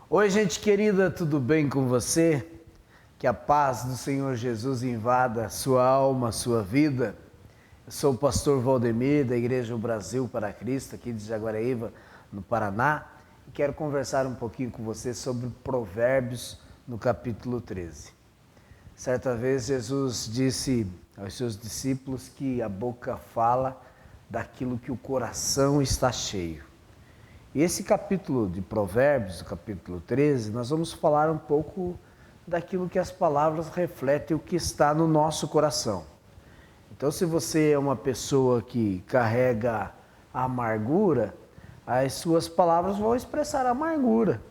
Oi, gente querida, tudo bem com você? Que a paz do Senhor Jesus invada sua alma, sua vida. Eu sou o pastor Valdemir, da Igreja Brasil para Cristo, aqui de Jaguareíva, no Paraná, e quero conversar um pouquinho com você sobre Provérbios, no capítulo 13. Certa vez Jesus disse aos seus discípulos que a boca fala daquilo que o coração está cheio. E esse capítulo de Provérbios, o capítulo 13, nós vamos falar um pouco daquilo que as palavras refletem, o que está no nosso coração. Então, se você é uma pessoa que carrega a amargura, as suas palavras vão expressar a amargura.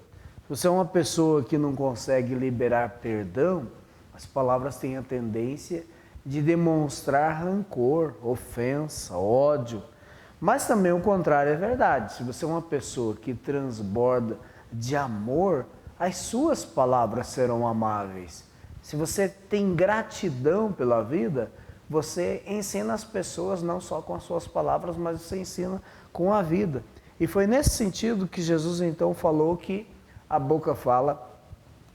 Se você é uma pessoa que não consegue liberar perdão, as palavras têm a tendência de demonstrar rancor, ofensa, ódio. Mas também o contrário é verdade. Se você é uma pessoa que transborda de amor, as suas palavras serão amáveis. Se você tem gratidão pela vida, você ensina as pessoas não só com as suas palavras, mas você ensina com a vida. E foi nesse sentido que Jesus então falou que a boca fala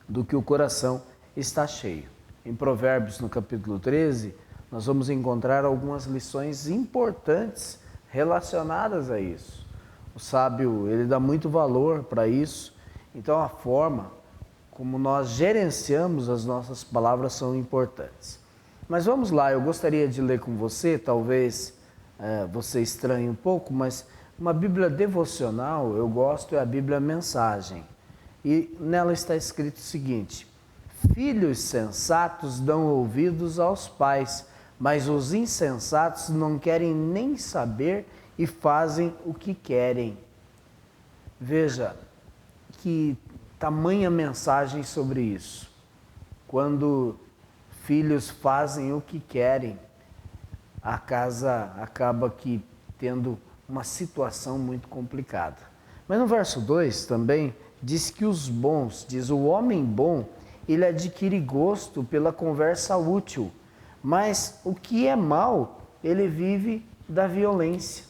do que o coração está cheio. Em Provérbios, no capítulo 13, nós vamos encontrar algumas lições importantes relacionadas a isso. O sábio, ele dá muito valor para isso. Então, a forma como nós gerenciamos as nossas palavras são importantes. Mas vamos lá, eu gostaria de ler com você, talvez você estranhe um pouco, mas uma Bíblia devocional, eu gosto, é a Bíblia Mensagem. E nela está escrito o seguinte: filhos sensatos dão ouvidos aos pais, mas os insensatos não querem nem saber e fazem o que querem. Veja que tamanha mensagem sobre isso. Quando filhos fazem o que querem, a casa acaba que tendo uma situação muito complicada. Mas no verso 2 também diz que os bons, diz o homem bom, ele adquire gosto pela conversa útil, mas o que é mal, ele vive da violência.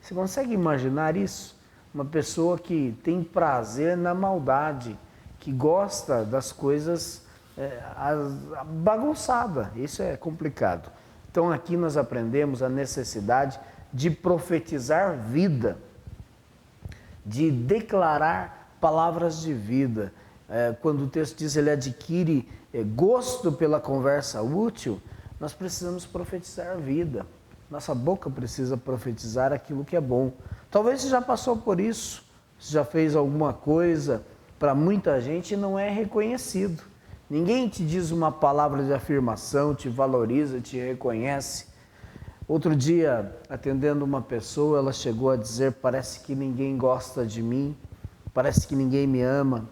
Você consegue imaginar isso? Uma pessoa que tem prazer na maldade, que gosta das coisas bagunçadas. Isso é complicado. Então aqui nós aprendemos a necessidade de profetizar vida, de declarar palavras de vida. Quando o texto diz ele adquire gosto pela conversa útil, nós precisamos profetizar vida. Nossa boca precisa profetizar aquilo que é bom. Talvez você já passou por isso, você já fez alguma coisa, para muita gente não é reconhecido. Ninguém te diz uma palavra de afirmação, te valoriza, te reconhece. Outro dia, atendendo uma pessoa, ela chegou a dizer: parece que ninguém gosta de mim, parece que ninguém me ama.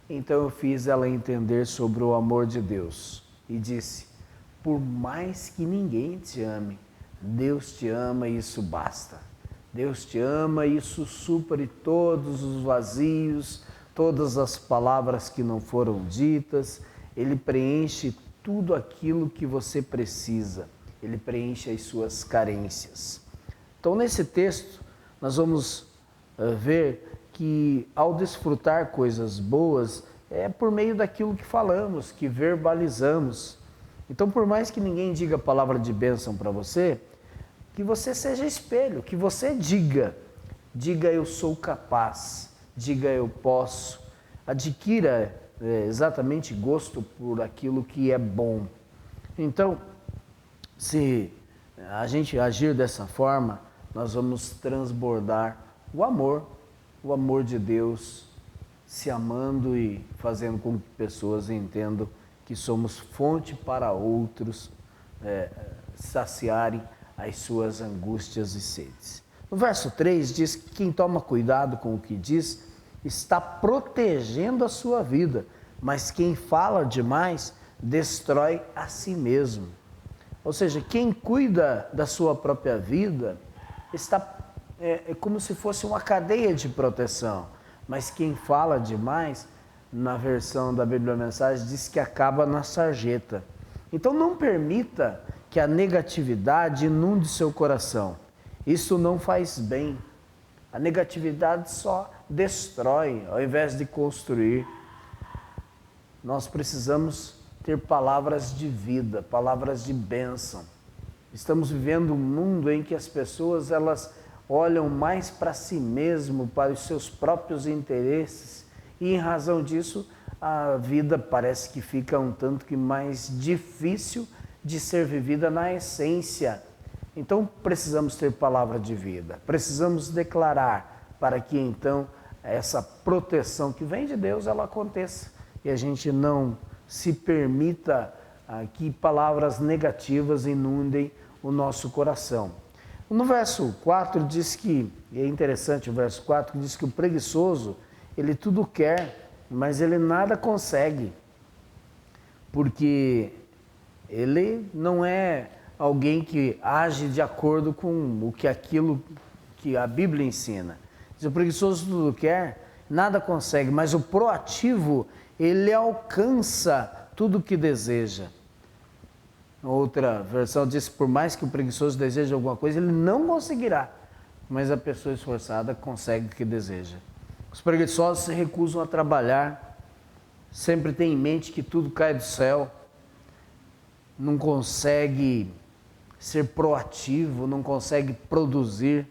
Então eu fiz ela entender sobre o amor de Deus e disse: por mais que ninguém te ame, Deus te ama e isso basta. Deus te ama e isso supre todos os vazios, todas as palavras que não foram ditas. Ele preenche tudo aquilo que você precisa. Ele preenche as suas carências. Então, nesse texto, nós vamos ver que ao desfrutar coisas boas, é por meio daquilo que falamos, que verbalizamos. Então, por mais que ninguém diga a palavra de bênção para você, que você seja espelho, que você diga eu sou capaz, diga eu posso, adquira exatamente gosto por aquilo que é bom. Então, se a gente agir dessa forma, nós vamos transbordar o amor de Deus, se amando e fazendo com que pessoas entendam que somos fonte para outros saciarem as suas angústias e sedes. No verso 3 diz que quem toma cuidado com o que diz está protegendo a sua vida, mas quem fala demais destrói a si mesmo. Ou seja, quem cuida da sua própria vida está como se fosse uma cadeia de proteção, mas quem fala demais, na versão da Bíblia Mensagem, diz que acaba na sarjeta. Então não permita que a negatividade inunde seu coração. Isso não faz bem. A negatividade só destrói, ao invés de construir. nós precisamos ter palavras de vida, palavras de bênção. Estamos vivendo um mundo em que as pessoas elas olham mais para si mesmo, para os seus próprios interesses, e em razão disso a vida parece que fica um tanto que mais difícil de ser vivida na essência. Então precisamos ter palavra de vida, precisamos declarar para que então essa proteção que vem de Deus ela aconteça e a gente não se permita que palavras negativas inundem o nosso coração. No verso 4 diz que, e é interessante o verso 4, que diz que o preguiçoso, ele tudo quer, mas ele nada consegue, porque ele não é alguém que age de acordo com aquilo que a Bíblia ensina. Se o preguiçoso tudo quer, nada consegue, mas o proativo, ele alcança tudo o que deseja. Outra versão diz que por mais que o preguiçoso deseje alguma coisa, ele não conseguirá, mas a pessoa esforçada consegue o que deseja. Os preguiçosos se recusam a trabalhar, sempre tem em mente que tudo cai do céu, não consegue ser proativo, não consegue produzir.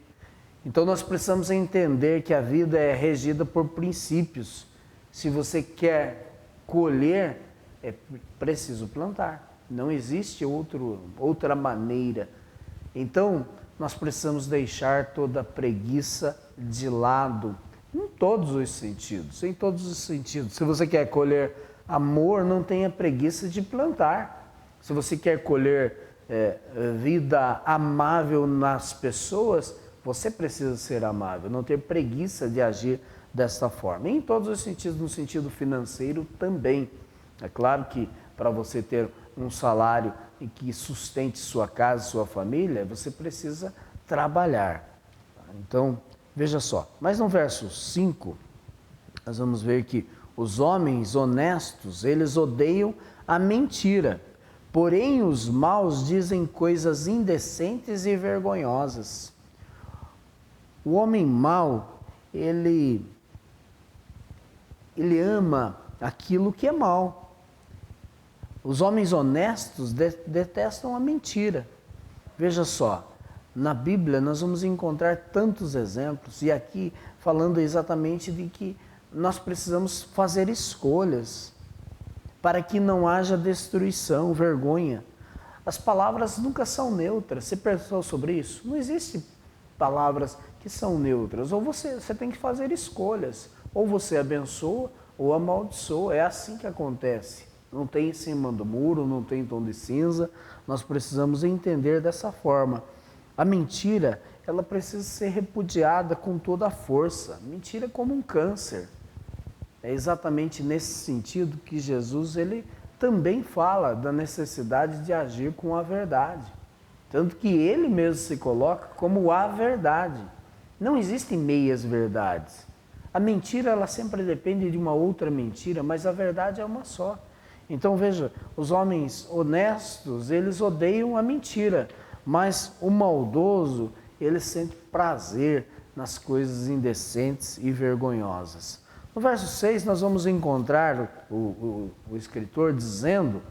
Então nós precisamos entender que a vida é regida por princípios. Se você quer colher, é preciso plantar. Não existe outra maneira. Então, nós precisamos deixar toda a preguiça de lado, em todos os sentidos, em todos os sentidos. Se você quer colher amor, não tenha preguiça de plantar. Se você quer colher vida amável nas pessoas, você precisa ser amável, não ter preguiça de agir desta forma. E em todos os sentidos, no sentido financeiro também. É claro que para você ter um salário que sustente sua casa, sua família, você precisa trabalhar. Então, veja só. Mas no verso 5, nós vamos ver que os homens honestos, eles odeiam a mentira. Porém, os maus dizem coisas indecentes e vergonhosas. O homem mau, ele ama aquilo que é mau. Os homens honestos detestam a mentira. Veja só, na Bíblia nós vamos encontrar tantos exemplos, e aqui falando exatamente de que nós precisamos fazer escolhas para que não haja destruição, vergonha. As palavras nunca são neutras. Você pensou sobre isso? Não existem palavras que são neutras. Ou você tem que fazer escolhas. Ou você abençoa ou amaldiçoa. É assim que acontece. Não tem cima do muro, não tem tom de cinza. Nós precisamos entender dessa forma. A mentira, ela precisa ser repudiada com toda a força. Mentira é como um câncer. É exatamente nesse sentido que Jesus ele também fala da necessidade de agir com a verdade. Tanto que ele mesmo se coloca como a verdade. Não existem meias verdades. A mentira ela sempre depende de uma outra mentira, mas a verdade é uma só. Então veja, os homens honestos, eles odeiam a mentira, mas o maldoso, ele sente prazer nas coisas indecentes e vergonhosas. No verso 6 nós vamos encontrar o escritor dizendo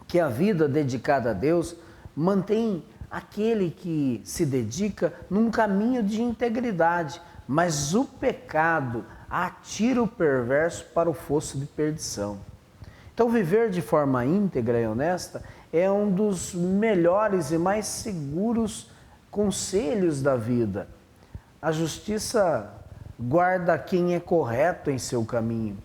que a vida dedicada a Deus mantém aquele que se dedica num caminho de integridade, mas o pecado atira o perverso para o fosso de perdição. Então, viver de forma íntegra e honesta é um dos melhores e mais seguros conselhos da vida. A justiça guarda quem é correto em seu caminho.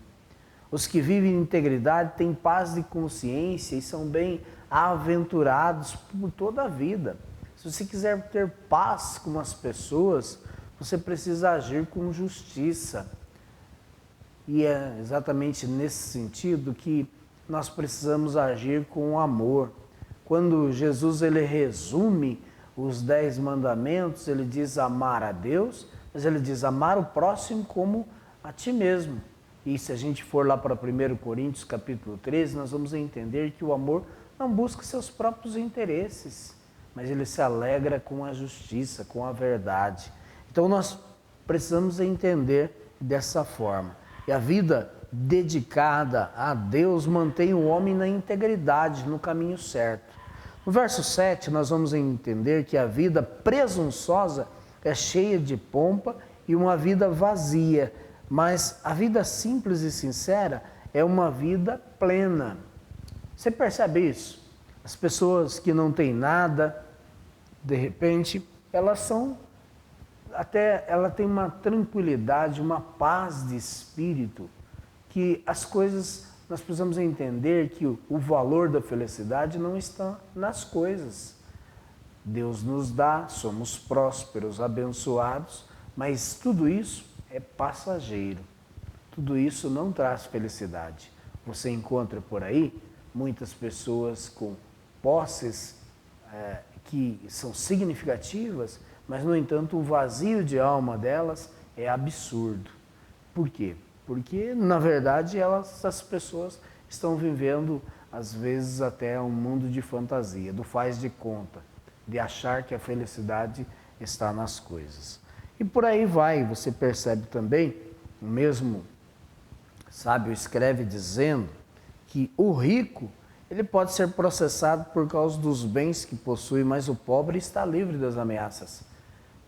Os que vivem em integridade têm paz de consciência e são bem-aventurados por toda a vida. Se você quiser ter paz com as pessoas, você precisa agir com justiça. E é exatamente nesse sentido que nós precisamos agir com amor. Quando Jesus ele resume os 10 mandamentos, ele diz amar a Deus, mas ele diz amar o próximo como a ti mesmo. E se a gente for lá para 1 Coríntios capítulo 13, nós vamos entender que o amor não busca seus próprios interesses, mas ele se alegra com a justiça, com a verdade. Então nós precisamos entender dessa forma. E a vida dedicada a Deus mantém o homem na integridade, no caminho certo. No verso 7, nós vamos entender que a vida presunçosa é cheia de pompa e uma vida vazia, mas a vida simples e sincera é uma vida plena. Você percebe isso? As pessoas que não têm nada, de repente, ela tem uma tranquilidade, uma paz de espírito, que as coisas, nós precisamos entender que o valor da felicidade não está nas coisas. Deus nos dá, somos prósperos, abençoados, mas tudo isso é passageiro. Tudo isso não traz felicidade. Você encontra por aí muitas pessoas com posses que são significativas, mas, no entanto, o vazio de alma delas é absurdo. Por quê? Porque, na verdade, essas pessoas estão vivendo, às vezes, até um mundo de fantasia, do faz de conta, de achar que a felicidade está nas coisas. E por aí vai, você percebe também, o mesmo sábio escreve dizendo que o rico, ele pode ser processado por causa dos bens que possui, mas o pobre está livre das ameaças.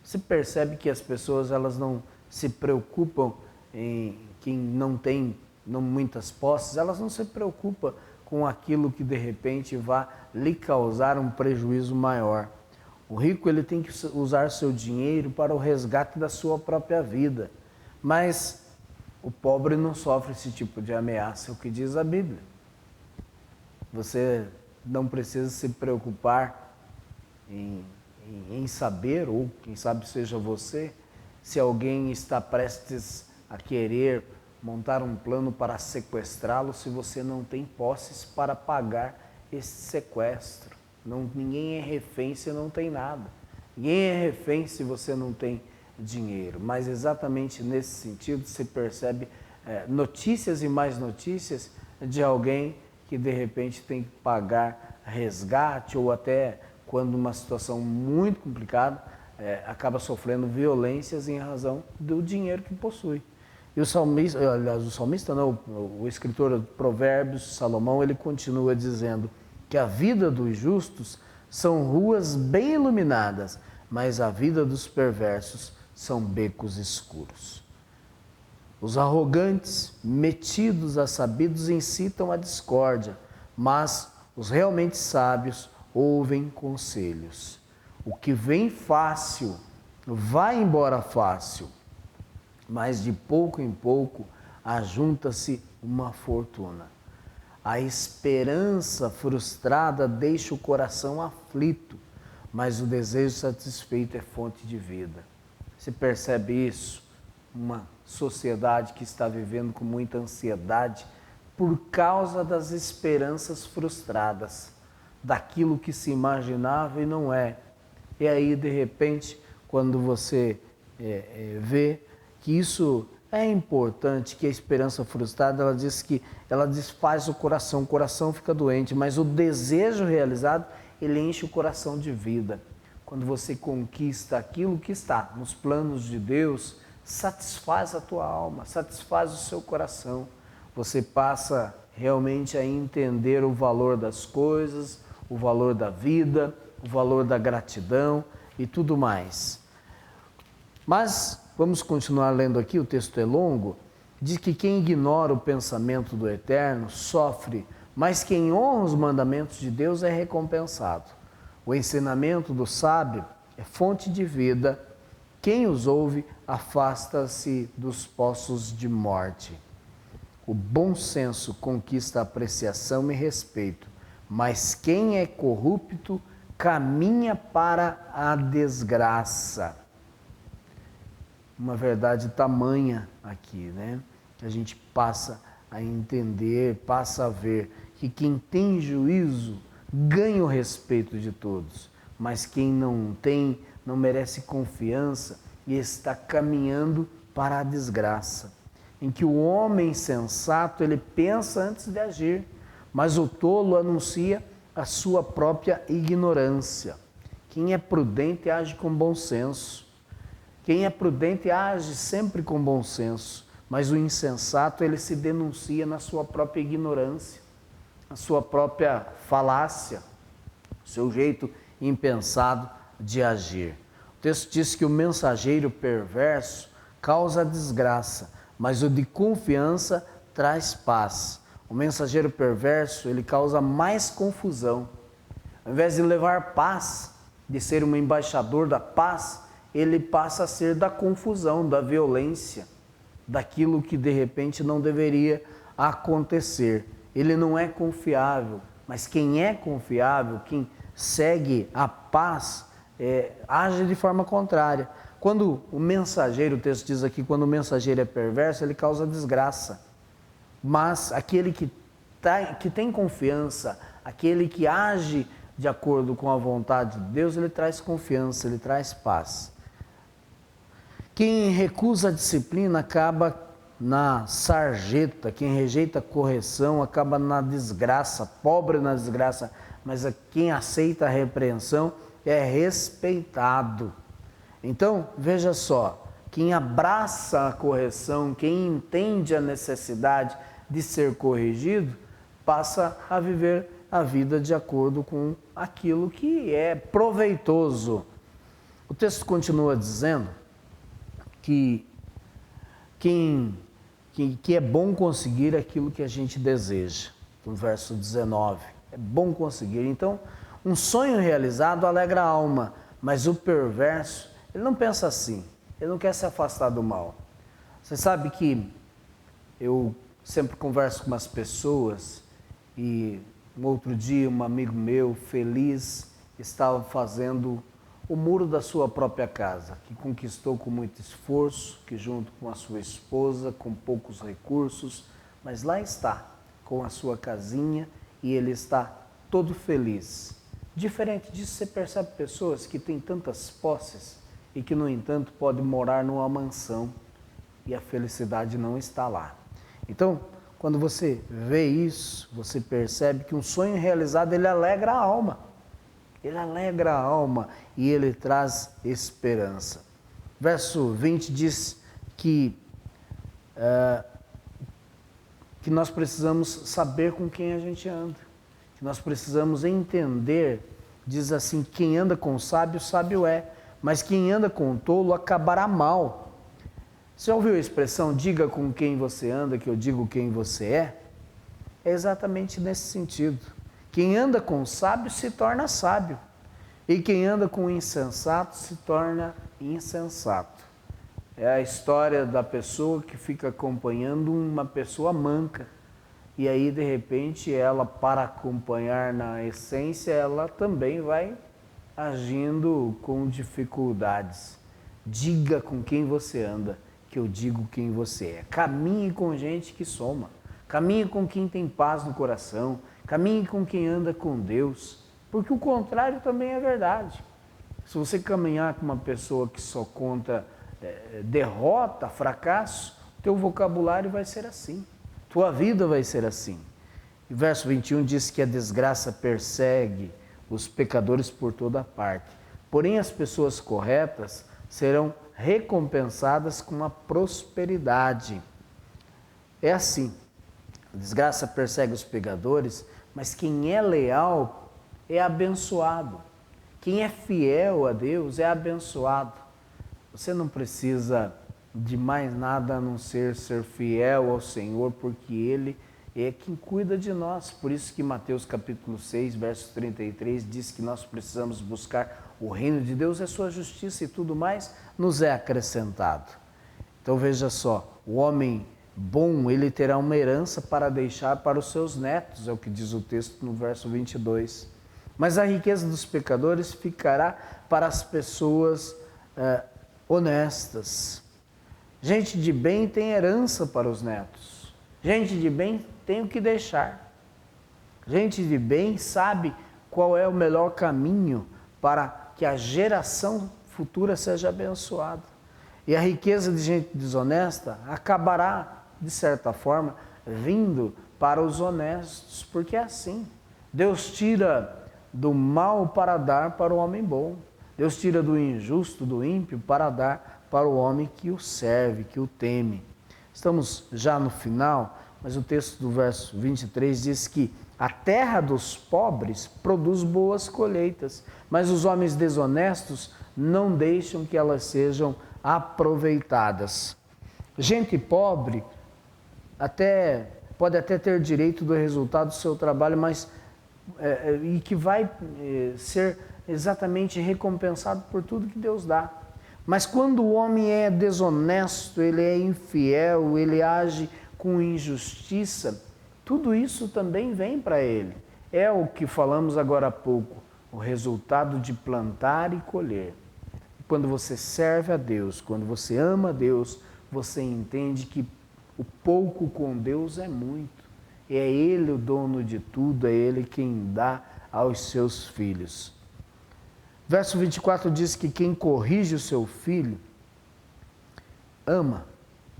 Você percebe que as pessoas, elas não se preocupam em quem não tem muitas posses, elas não se preocupam com aquilo que de repente vá lhe causar um prejuízo maior. O rico, ele tem que usar seu dinheiro para o resgate da sua própria vida, mas o pobre não sofre esse tipo de ameaça, é o que diz a Bíblia. Você não precisa se preocupar em saber, ou quem sabe seja você, se alguém está prestes a querer montar um plano para sequestrá-lo, se você não tem posses para pagar esse sequestro. Ninguém é refém se não tem nada. Ninguém é refém se você não tem dinheiro. Mas exatamente nesse sentido se percebe notícias e mais notícias de alguém que de repente tem que pagar resgate, ou até quando uma situação muito complicada, acaba sofrendo violências em razão do dinheiro que possui. E o escritor de Provérbios, Salomão, ele continua dizendo que a vida dos justos são ruas bem iluminadas, mas a vida dos perversos são becos escuros. Os arrogantes, metidos a sabidos, incitam a discórdia, mas os realmente sábios ouvem conselhos. O que vem fácil, vai embora fácil, mas de pouco em pouco ajunta-se uma fortuna. A esperança frustrada deixa o coração aflito, mas o desejo satisfeito é fonte de vida. Você percebe isso? Uma sociedade que está vivendo com muita ansiedade por causa das esperanças frustradas, daquilo que se imaginava e não é. E aí, de repente, quando você vê que isso é importante, que a esperança frustrada, ela diz que ela desfaz o coração fica doente, mas o desejo realizado, ele enche o coração de vida. Quando você conquista aquilo que está nos planos de Deus, satisfaz a tua alma, satisfaz o seu coração. Você passa realmente a entender o valor das coisas, o valor da vida, o valor da gratidão e tudo mais. Mas vamos continuar lendo aqui, o texto é longo. Diz que quem ignora o pensamento do Eterno sofre, mas quem honra os mandamentos de Deus é recompensado. O ensinamento do sábio é fonte de vida. Quem os ouve afasta-se dos poços de morte. O bom senso conquista apreciação e respeito, mas quem é corrupto caminha para a desgraça. Uma verdade tamanha aqui, né? A gente passa a entender, passa a ver que quem tem juízo ganha o respeito de todos, mas quem não tem, não merece confiança e está caminhando para a desgraça. Em que o homem sensato, ele pensa antes de agir, mas o tolo anuncia a sua própria ignorância. Quem é prudente age com bom senso. Quem é prudente age sempre com bom senso, Mas o insensato, ele se denuncia na sua própria ignorância, na sua própria falácia, seu jeito impensado de agir. O texto diz que o mensageiro perverso causa desgraça, mas o de confiança traz paz. O mensageiro perverso, ele causa mais confusão. Ao invés de levar paz, de ser um embaixador da paz, ele passa a ser da confusão, da violência, daquilo que de repente não deveria acontecer. Ele não é confiável, mas quem é confiável, quem segue a paz, age de forma contrária. Quando o mensageiro, o texto diz aqui, quando o mensageiro é perverso, ele causa desgraça. Mas aquele que tem confiança, aquele que age de acordo com a vontade de Deus, ele traz confiança, ele traz paz. Quem recusa a disciplina acaba na sarjeta, quem rejeita a correção acaba na desgraça, pobre na desgraça, mas quem aceita a repreensão é respeitado. Então, veja só, quem abraça a correção, quem entende a necessidade de ser corrigido, passa a viver a vida de acordo com aquilo que é proveitoso. O texto continua dizendo que é bom conseguir aquilo que a gente deseja. No verso 19, é bom conseguir. Então, um sonho realizado alegra a alma, mas o perverso, ele não pensa assim, ele não quer se afastar do mal. Você sabe que eu sempre converso com umas pessoas e um outro dia um amigo meu, feliz, estava fazendo o muro da sua própria casa, que conquistou com muito esforço, que junto com a sua esposa, com poucos recursos, mas lá está, com a sua casinha, e ele está todo feliz. Diferente disso, você percebe pessoas que têm tantas posses e que, no entanto, podem morar numa mansão e a felicidade não está lá. Então, quando você vê isso, você percebe que um sonho realizado, ele alegra a alma. Ele alegra a alma e ele traz esperança. Verso 20 diz que nós precisamos saber com quem a gente anda, que nós precisamos entender, diz assim, quem anda com sábio, sábio é, mas quem anda com tolo acabará mal. Você já ouviu a expressão, diga com quem você anda, que eu digo quem você é? É exatamente nesse sentido. Quem anda com sábio se torna sábio, e quem anda com insensato se torna insensato. É a história da pessoa que fica acompanhando uma pessoa manca, e aí de repente ela, para acompanhar na essência, ela também vai agindo com dificuldades. Diga com quem você anda, que eu digo quem você é. Caminhe com gente que soma, caminhe com quem tem paz no coração, caminhe com quem anda com Deus, porque o contrário também é verdade. Se você caminhar com uma pessoa que só conta derrota, fracasso, teu vocabulário vai ser assim, tua vida vai ser assim. E verso 21 diz que a desgraça persegue os pecadores por toda parte, porém as pessoas corretas serão recompensadas com a prosperidade. É assim, a desgraça persegue os pecadores, mas quem é leal é abençoado. Quem é fiel a Deus é abençoado. Você não precisa de mais nada a não ser fiel ao Senhor, porque Ele é quem cuida de nós. Por isso que Mateus capítulo 6, verso 33 diz que nós precisamos buscar o reino de Deus, a sua justiça, e tudo mais nos é acrescentado. Então veja só, o homem bom, ele terá uma herança para deixar para os seus netos, é o que diz o texto no verso 22. Mas a riqueza dos pecadores ficará para as pessoas honestas. Gente de bem tem herança para os netos. Gente de bem tem o que deixar. Gente de bem sabe qual é o melhor caminho para que a geração futura seja abençoada. E a riqueza de gente desonesta acabará, de certa forma, vindo para os honestos, porque é assim. Deus tira do mal para dar para o homem bom. Deus tira do injusto, do ímpio, para dar para o homem que o serve, que o teme. Estamos já no final, mas o texto do verso 23 diz que a terra dos pobres produz boas colheitas, mas os homens desonestos não deixam que elas sejam aproveitadas. Gente pobre pode até ter direito do resultado do seu trabalho, mas e que vai ser exatamente recompensado por tudo que Deus dá. Mas quando o homem é desonesto, ele é infiel, ele age com injustiça, tudo isso também vem para ele. É o que falamos agora há pouco, o resultado de plantar e colher. Quando você serve a Deus, quando você ama a Deus, você entende que o pouco com Deus é muito. É Ele o dono de tudo, é Ele quem dá aos seus filhos. Verso 24 diz que quem corrige o seu filho, ama.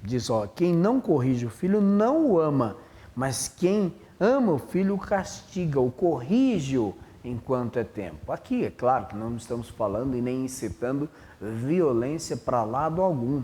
Diz, quem não corrige o filho não o ama, mas quem ama o filho o castiga, o corrige-o enquanto é tempo. Aqui, é claro que não estamos falando e nem incitando violência para lado algum.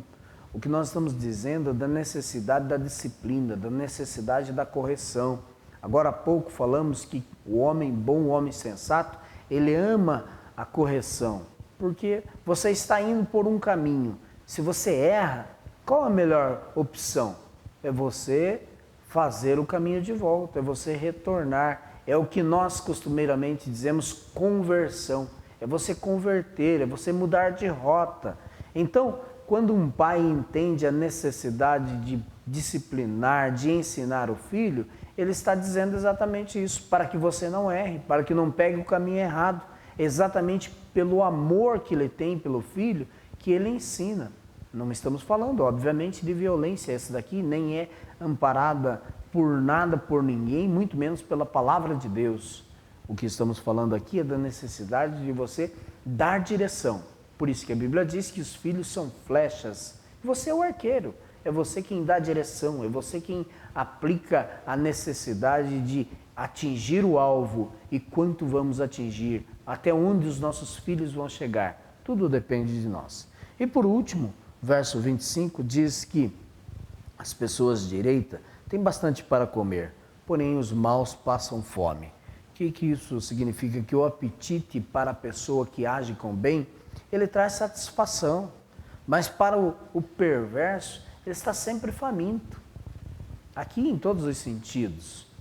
O que nós estamos dizendo é da necessidade da disciplina, da necessidade da correção. Agora há pouco falamos que o homem bom, o homem sensato, ele ama a correção, porque você está indo por um caminho. Se você erra, qual a melhor opção? É você fazer o caminho de volta, é você retornar. É o que nós costumeiramente dizemos conversão. É você converter, é você mudar de rota. Então, quando um pai entende a necessidade de disciplinar, de ensinar o filho, ele está dizendo exatamente isso, para que você não erre, para que não pegue o caminho errado. Exatamente pelo amor que ele tem pelo filho, que ele ensina. Não estamos falando, obviamente, de violência. Essa daqui nem é amparada por nada, por ninguém, muito menos pela palavra de Deus. O que estamos falando aqui é da necessidade de você dar direção. Por isso que a Bíblia diz que os filhos são flechas. Você é o arqueiro, é você quem dá direção, é você quem aplica a necessidade de atingir o alvo e quanto vamos atingir, até onde os nossos filhos vão chegar. Tudo depende de nós. E por último, verso 25 diz que as pessoas de direita têm bastante para comer, porém os maus passam fome. O que isso significa? Que o apetite para a pessoa que age com bem, ele traz satisfação, mas para o perverso, ele está sempre faminto. Aqui em todos os sentidos.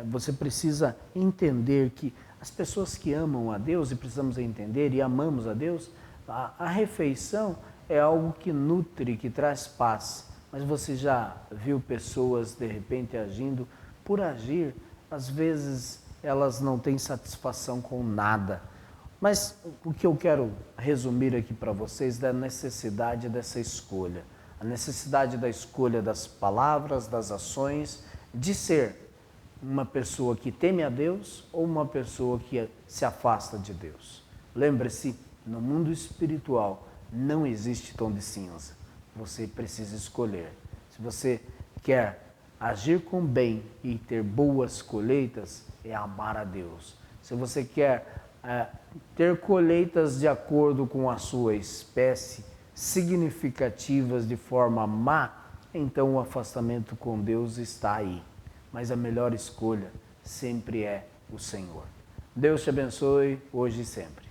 Você precisa entender que as pessoas que amam a Deus, e precisamos entender, e amamos a Deus, a refeição é algo que nutre, que traz paz. Mas você já viu pessoas, de repente, agindo por agir? Às vezes, elas não têm satisfação com nada. Mas o que eu quero resumir aqui para vocês é a necessidade dessa escolha. A necessidade da escolha das palavras, das ações, de ser uma pessoa que teme a Deus ou uma pessoa que se afasta de Deus. Lembre-se, no mundo espiritual não existe tom de cinza. Você precisa escolher. Se você quer agir com bem e ter boas colheitas, é amar a Deus. Se você quer ter colheitas de acordo com a sua espécie, significativas de forma má, então o afastamento com Deus está aí. Mas a melhor escolha sempre é o Senhor. Deus te abençoe hoje e sempre.